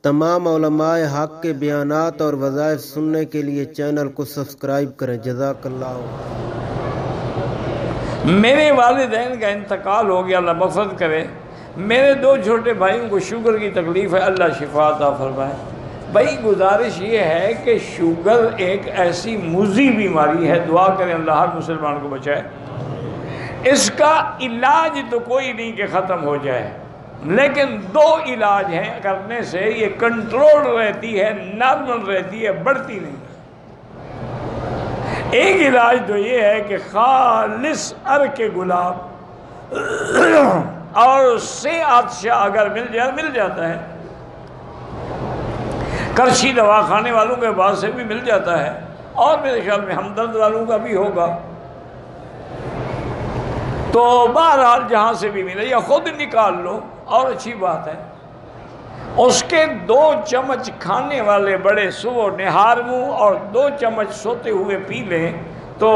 تمام علماء حق کے بیانات اور وظائف سننے کے لیے چینل کو سبسکرائب کریں۔ جزاک اللہ۔ میرے والدین کا انتقال ہو گیا، اللہ مغفرت کرے۔ میرے 2 چھوٹے بھائیوں کو شوگر کی تکلیف ہے، اللہ شفا عطا فرمائے۔ بھائی گزارش یہ ہے کہ شوگر ایک ایسی مضر بیماری ہے، دعا کریں اللہ ہر مسلمان کو بچائے۔ اس کا علاج تو کوئی نہیں کہ ختم ہو جائے، لیکن 2 علاج ہیں کرنے سے یہ کنٹرول رہتی ہے، نارمل رہتی ہے، بڑھتی نہیں۔ ایک علاج تو یہ ہے کہ خالص عرق گلاب اور اس سے عطشہ اگر مل جائے، مل جاتا ہے، کرشی دوا کھانے والوں کے پاس سے بھی مل جاتا ہے، اور میرے خیال میں ہمدرد والوں کا بھی ہوگا، تو بہرحال جہاں سے بھی ملے یا خود نکال لو، اور اچھی بات ہے۔ اس کے 2 چمچ کھانے والے بڑے صبح نہار منہ اور 2 چمچ سوتے ہوئے پی لیں تو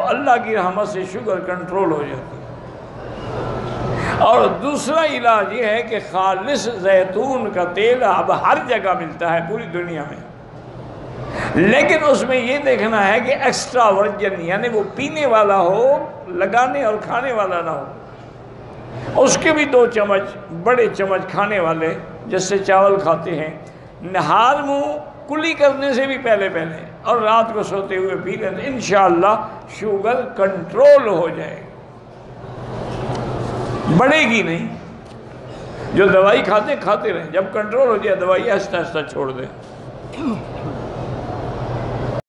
اللہ کی رحمت سے شوگر کنٹرول ہو جاتی ہے۔ اور دوسرا علاج یہ ہے کہ خالص زیتون کا تیل اب ہر جگہ ملتا ہے پوری دنیا میں، لیکن اس میں یہ دیکھنا ہے کہ ایکسٹرا ورجن، یعنی وہ پینے والا ہو، لگانے اور کھانے والا نہ ہو۔ اس کے بھی 2 چمچ بڑے چمچ کھانے والے، جس سے چاول کھاتے ہیں، نہار منہ کلی کرنے سے بھی پہلے اور رات کو سوتے ہوئے پی لیں تو انشاءاللہ شوگر کنٹرول ہو جائے گی، بڑھے گی نہیں۔ جو دوائی کھاتے رہیں، جب کنٹرول ہو جائے دوائی آہستہ آہستہ چھوڑ دیں۔